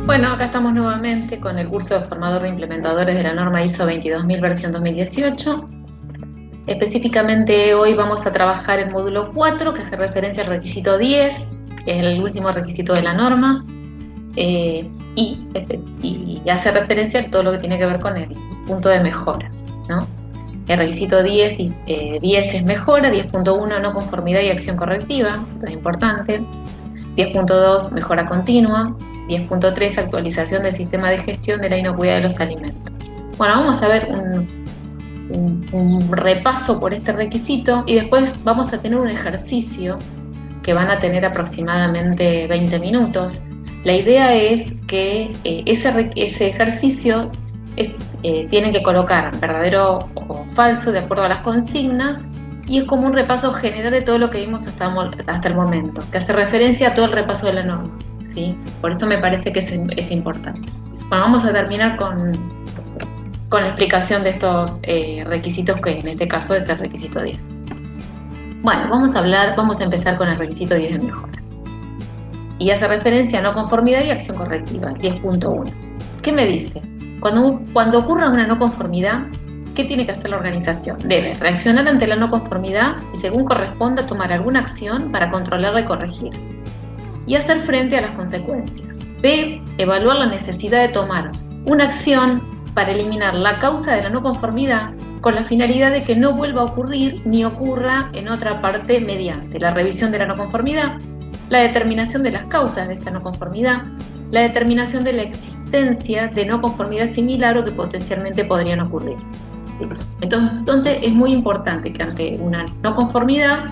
Bueno, acá estamos nuevamente con el curso de formador de implementadores de la norma ISO 22000 versión 2018. Específicamente hoy vamos a trabajar el módulo 4, que hace referencia al requisito 10, que es el último requisito de la norma, y hace referencia a todo lo que tiene que ver con el punto de mejora, ¿no? El requisito 10 es mejora, 10.1 no conformidad y acción correctiva, esto es importante. 10.2 mejora continua, 10.3 actualización del sistema de gestión de la inocuidad de los alimentos. Bueno, vamos a ver un repaso por este requisito y después vamos a tener un ejercicio que van a tener aproximadamente 20 minutos. La idea es que ese ejercicio tienen que colocar verdadero o falso de acuerdo a las consignas, y es como un repaso general de todo lo que vimos hasta el momento, que hace referencia a todo el repaso de la norma, ¿sí? Por eso me parece que es importante. Bueno, vamos a terminar con la explicación de estos requisitos, que en este caso es el requisito 10. Bueno, vamos a empezar con el requisito 10 de mejora. Y hace referencia a no conformidad y acción correctiva, 10.1. ¿Qué me dice? Cuando ocurra una no conformidad, ¿qué tiene que hacer la organización? Debe reaccionar ante la no conformidad y, según corresponda, tomar alguna acción para controlarla y corregir, y hacer frente a las consecuencias. B. Evaluar la necesidad de tomar una acción para eliminar la causa de la no conformidad con la finalidad de que no vuelva a ocurrir ni ocurra en otra parte, mediante la revisión de la no conformidad, la determinación de las causas de esta no conformidad, la determinación de la existencia de no conformidad similar o que potencialmente podrían ocurrir. Entonces es muy importante que ante una no conformidad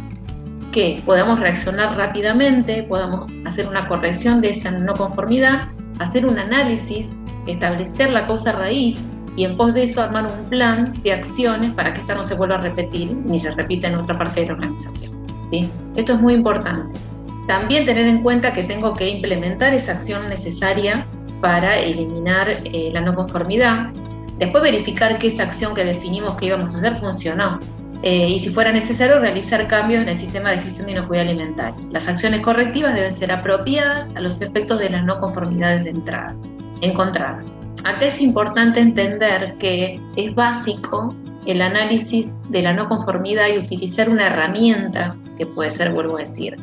que podamos reaccionar rápidamente, podamos hacer una corrección de esa no conformidad, hacer un análisis, establecer la causa raíz y en pos de eso armar un plan de acciones para que esta no se vuelva a repetir ni se repita en otra parte de la organización, ¿sí? Esto es muy importante. También tener en cuenta que tengo que implementar esa acción necesaria para eliminar la no conformidad. Después verificar que esa acción que definimos que íbamos a hacer funcionó. Y si fuera necesario, realizar cambios en el sistema de gestión de inocuidad alimentaria. Las acciones correctivas deben ser apropiadas a los efectos de las no conformidades de entrada encontradas. Acá es importante entender que es básico el análisis de la no conformidad y utilizar una herramienta que puede ser, vuelvo a decir,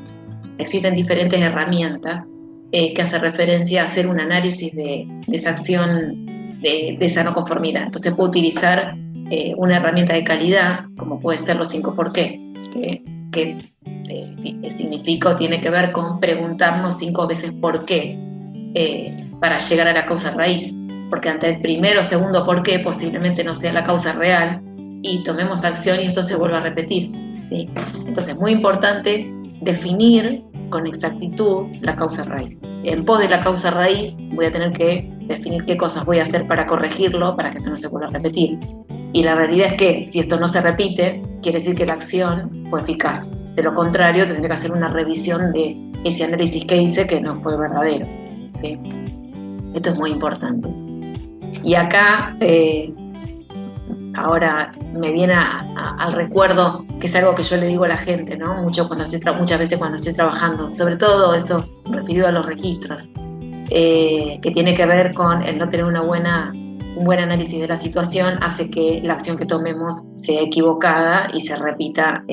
existen diferentes herramientas que hacen referencia a hacer un análisis de esa acción, de esa no conformidad. Entonces puedo utilizar una herramienta de calidad, como puede ser los 5 por qué, que significa o tiene que ver con preguntarnos 5 veces por qué para llegar a la causa raíz, porque ante el primero o segundo por qué posiblemente no sea la causa real y tomemos acción y esto se vuelva a repetir, ¿sí? Entonces es muy importante definir con exactitud la causa raíz. En pos de la causa raíz voy a tener que definir qué cosas voy a hacer para corregirlo, para que esto no se vuelva a repetir. Y la realidad es que si esto no se repite, quiere decir que la acción fue eficaz. De lo contrario, tendré que hacer una revisión de ese análisis que hice que no fue verdadero, ¿sí? Esto es muy importante. Y acá, ahora me viene al recuerdo, que es algo que yo le digo a la gente, ¿no? Muchas veces cuando estoy trabajando, sobre todo esto referido a los registros, que tiene que ver con el no tener un buen análisis de la situación, hace que la acción que tomemos sea equivocada y se repita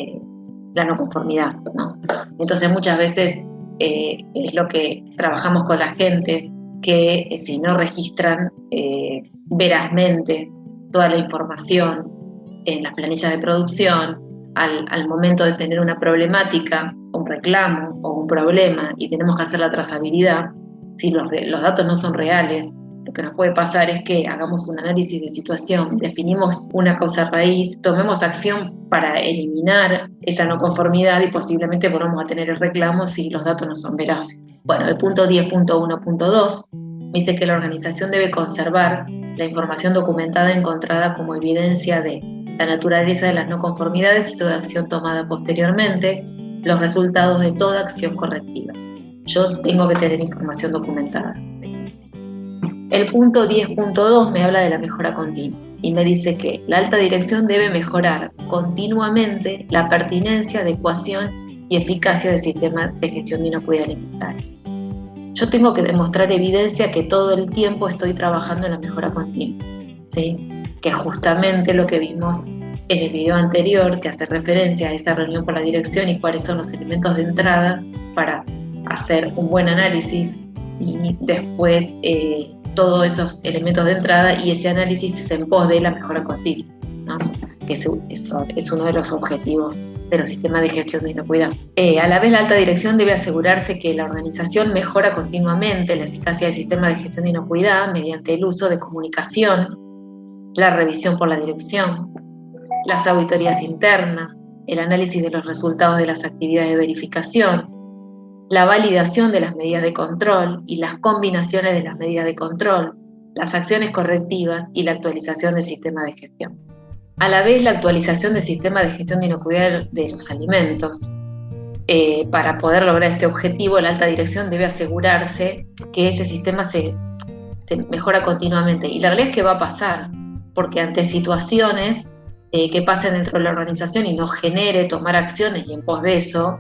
la no conformidad, ¿no? Entonces muchas veces es lo que trabajamos con la gente, que si no registran verazmente toda la información en las planillas de producción, al momento de tener una problemática, un reclamo o un problema y tenemos que hacer la trazabilidad, si los datos no son reales, lo que nos puede pasar es que hagamos un análisis de situación, definimos una causa raíz, tomemos acción para eliminar esa no conformidad y posiblemente volvamos a tener el reclamo si los datos no son veraces. Bueno, el punto 10.1.2 me dice que la organización debe conservar la información documentada encontrada como evidencia de la naturaleza de las no conformidades y toda acción tomada posteriormente, los resultados de toda acción correctiva. Yo tengo que tener información documentada. El punto 10.2 me habla de la mejora continua y me dice que la alta dirección debe mejorar continuamente la pertinencia, adecuación y eficacia del sistema de gestión de inocuidad alimentaria. yo tengo que demostrar evidencia que todo el tiempo estoy trabajando en la mejora continua, ¿sí? Que es justamente lo que vimos en el video anterior, que hace referencia a esta reunión por la dirección y cuáles son los elementos de entrada para hacer un buen análisis y después todos esos elementos de entrada y ese análisis es en pos de la mejora continua, ¿no? Que eso es uno de los objetivos de los sistemas de gestión de inocuidad. A la vez, la alta dirección debe asegurarse que la organización mejora continuamente la eficacia del sistema de gestión de inocuidad mediante el uso de comunicación, la revisión por la dirección, las auditorías internas, el análisis de los resultados de las actividades de verificación, la validación de las medidas de control y las combinaciones de las medidas de control, las acciones correctivas y la actualización del sistema de gestión. A la vez, la actualización del sistema de gestión de inocuidad de los alimentos. Para poder lograr este objetivo, la alta dirección debe asegurarse que ese sistema se mejora continuamente. Y la realidad es que va a pasar, porque ante situaciones que pasen dentro de la organización y nos genere tomar acciones y en pos de eso,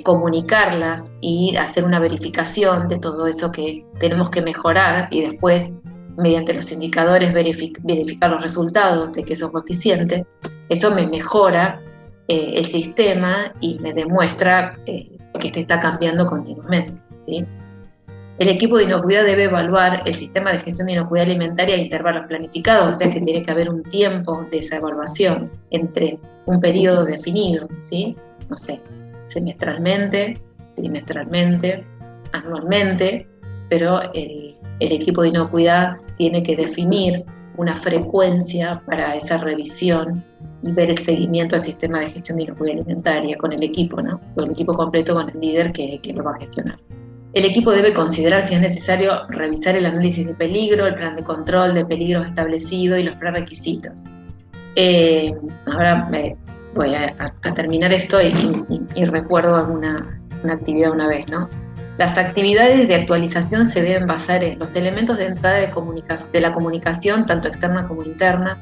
comunicarlas y hacer una verificación de todo eso que tenemos que mejorar y después, mediante los indicadores, verificar los resultados de que eso fue eficiente, eso me mejora el sistema y me demuestra que este está cambiando continuamente, ¿sí? El equipo de inocuidad debe evaluar el sistema de gestión de inocuidad alimentaria a intervalos planificados, o sea que tiene que haber un tiempo de esa evaluación entre un periodo definido, ¿sí? No sé, semestralmente, trimestralmente, anualmente, pero el equipo de inocuidad tiene que definir una frecuencia para esa revisión y ver el seguimiento al sistema de gestión de inocuidad alimentaria con el equipo, ¿no? Con el equipo completo, con el líder que lo va a gestionar. El equipo debe considerar si es necesario revisar el análisis de peligro, el plan de control de peligros establecido y los prerequisitos. Ahora voy a terminar esto y recuerdo alguna actividad una vez, ¿no? Las actividades de actualización se deben basar en los elementos de entrada de la comunicación, tanto externa como interna,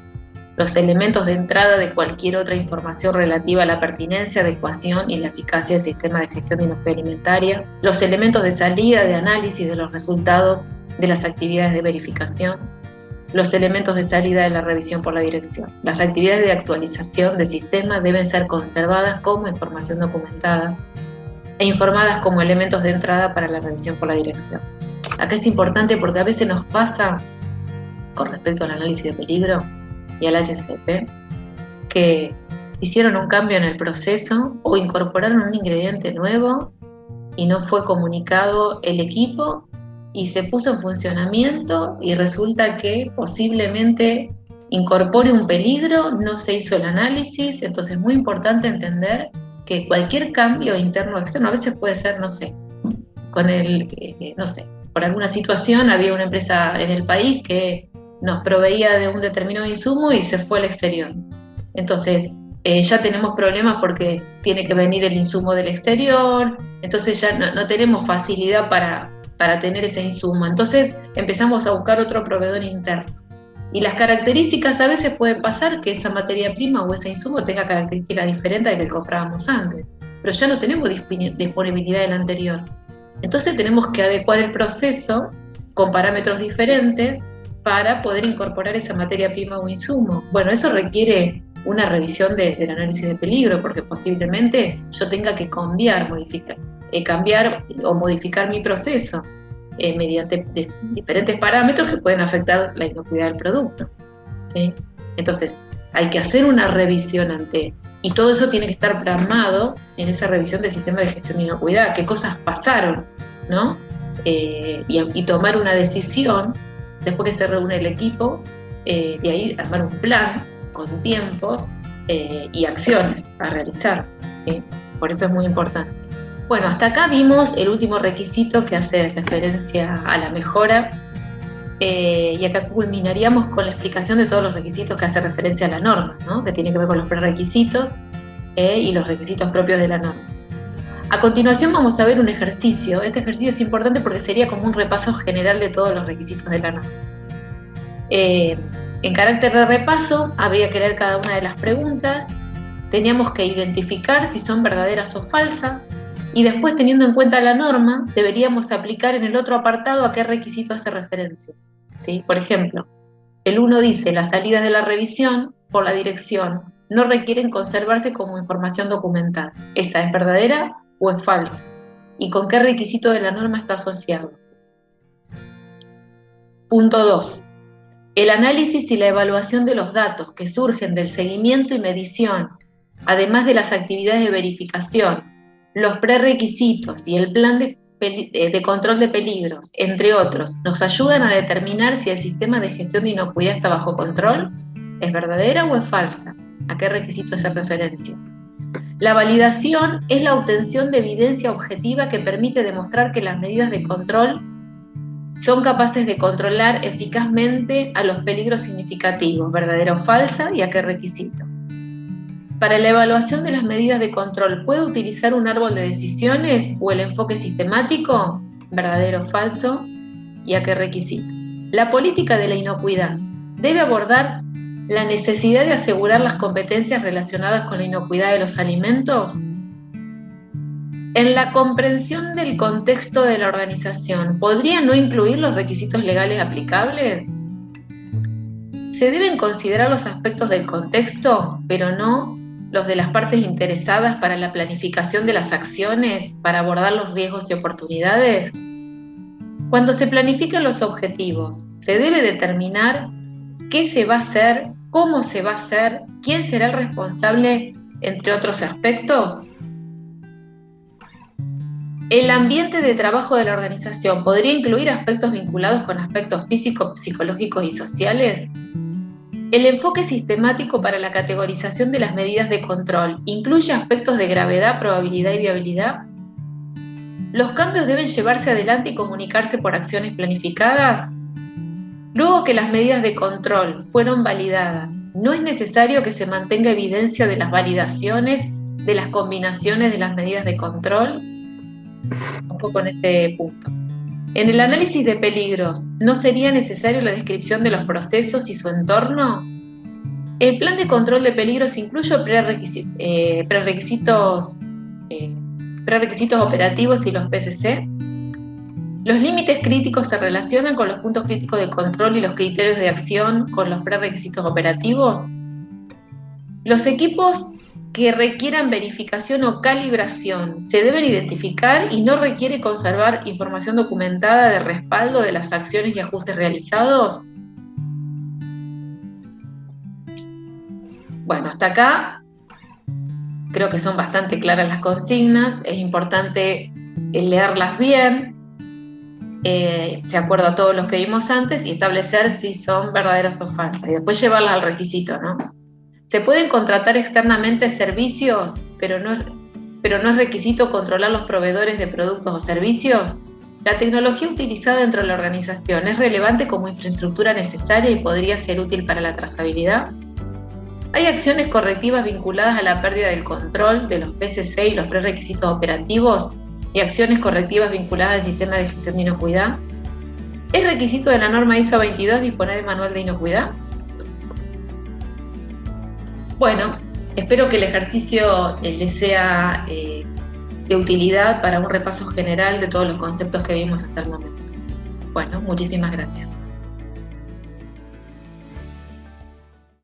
los elementos de entrada de cualquier otra información relativa a la pertinencia, adecuación y la eficacia del sistema de gestión de inocuidad alimentaria, los elementos de salida de análisis de los resultados de las actividades de verificación, los elementos de salida de la revisión por la dirección. Las actividades de actualización de sistema deben ser conservadas como información documentada e informadas como elementos de entrada para la revisión por la dirección. Acá es importante porque a veces nos pasa, con respecto al análisis de peligro y al HCP, que hicieron un cambio en el proceso o incorporaron un ingrediente nuevo y no fue comunicado el equipo y se puso en funcionamiento y resulta que posiblemente incorpore un peligro, no se hizo el análisis. Entonces es muy importante entender que cualquier cambio interno o externo, a veces puede ser, no sé, por alguna situación había una empresa en el país que nos proveía de un determinado insumo y se fue al exterior. Entonces ya tenemos problemas porque tiene que venir el insumo del exterior, entonces ya no tenemos facilidad para tener ese insumo. Entonces empezamos a buscar otro proveedor interno. Y las características a veces pueden pasar que esa materia prima o ese insumo tenga características diferentes a las que comprábamos antes, pero ya no tenemos disponibilidad del anterior. Entonces tenemos que adecuar el proceso con parámetros diferentes para poder incorporar esa materia prima o insumo. Bueno, eso requiere una revisión del análisis de peligro, porque posiblemente yo tenga que cambiar o modificar mi proceso mediante diferentes parámetros que pueden afectar la inocuidad del producto, ¿sí? Entonces, hay que hacer una revisión y todo eso tiene que estar plasmado en esa revisión del sistema de gestión de inocuidad, qué cosas pasaron, ¿no? Y tomar una decisión, después que se reúne el equipo, de ahí armar un plan con tiempos y acciones a realizar, ¿sí? Por eso es muy importante. Bueno, hasta acá vimos el último requisito que hace referencia a la mejora, y acá culminaríamos con la explicación de todos los requisitos que hace referencia a la norma, ¿no? Que tiene que ver con los prerequisitos y los requisitos propios de la norma. A continuación vamos a ver un ejercicio. Este ejercicio es importante porque sería como un repaso general de todos los requisitos de la norma. En carácter de repaso, habría que leer cada una de las preguntas. Teníamos que identificar si son verdaderas o falsas. Y después, teniendo en cuenta la norma, deberíamos aplicar en el otro apartado a qué requisito hace referencia, ¿sí? Por ejemplo, el 1 dice: las salidas de la revisión por la dirección no requieren conservarse como información documental. ¿Esta es verdadera o es falsa? ¿Y con qué requisito de la norma está asociado? Punto 2. El análisis y la evaluación de los datos que surgen del seguimiento y medición, además de las actividades de verificación, los prerequisitos y el plan de control de peligros, entre otros, nos ayudan a determinar si el sistema de gestión de inocuidad está bajo control. ¿Es verdadera o es falsa? ¿A qué requisito hace referencia? La validación es la obtención de evidencia objetiva que permite demostrar que las medidas de control son capaces de controlar eficazmente a los peligros significativos. ¿Verdadera o falsa? ¿Y a qué requisito? Para la evaluación de las medidas de control, ¿puede utilizar un árbol de decisiones o el enfoque sistemático? ¿Verdadero o falso? ¿Y a qué requisito? La política de la inocuidad debe abordar la necesidad de asegurar las competencias relacionadas con la inocuidad de los alimentos. En la comprensión del contexto de la organización, ¿podría no incluir los requisitos legales aplicables? Se deben considerar los aspectos del contexto, pero no los de las partes interesadas para la planificación de las acciones, para abordar los riesgos y oportunidades. Cuando se planifican los objetivos, se debe determinar qué se va a hacer, cómo se va a hacer, quién será el responsable, entre otros aspectos. El ambiente de trabajo de la organización podría incluir aspectos vinculados con aspectos físicos, psicológicos y sociales. El enfoque sistemático para la categorización de las medidas de control incluye aspectos de gravedad, probabilidad y viabilidad. ¿Los cambios deben llevarse adelante y comunicarse por acciones planificadas? Luego que las medidas de control fueron validadas, ¿no es necesario que se mantenga evidencia de las validaciones, de las combinaciones de las medidas de control? Un poco en este punto. En el análisis de peligros, ¿no sería necesario la descripción de los procesos y su entorno? El plan de control de peligros incluye prerequisitos operativos y los PCC. Los límites críticos se relacionan con los puntos críticos de control y los criterios de acción con los prerequisitos operativos. Los equipos que requieran verificación o calibración se deben identificar y no requiere conservar información documentada de respaldo de las acciones y ajustes realizados. Bueno, hasta acá creo que son bastante claras las consignas. Es importante leerlas bien, de acuerdo a todos los que vimos antes, y establecer si son verdaderas o falsas, y después llevarlas al requisito, ¿no? Se pueden contratar externamente servicios, pero no es requisito controlar los proveedores de productos o servicios. La tecnología utilizada dentro de la organización es relevante como infraestructura necesaria y podría ser útil para la trazabilidad. Hay acciones correctivas vinculadas a la pérdida del control de los PCC y los prerequisitos operativos y acciones correctivas vinculadas al sistema de gestión de inocuidad. ¿Es requisito de la norma ISO 22 disponer de manual de inocuidad? Bueno, espero que el ejercicio les sea de utilidad para un repaso general de todos los conceptos que vimos hasta el momento. Bueno, muchísimas gracias.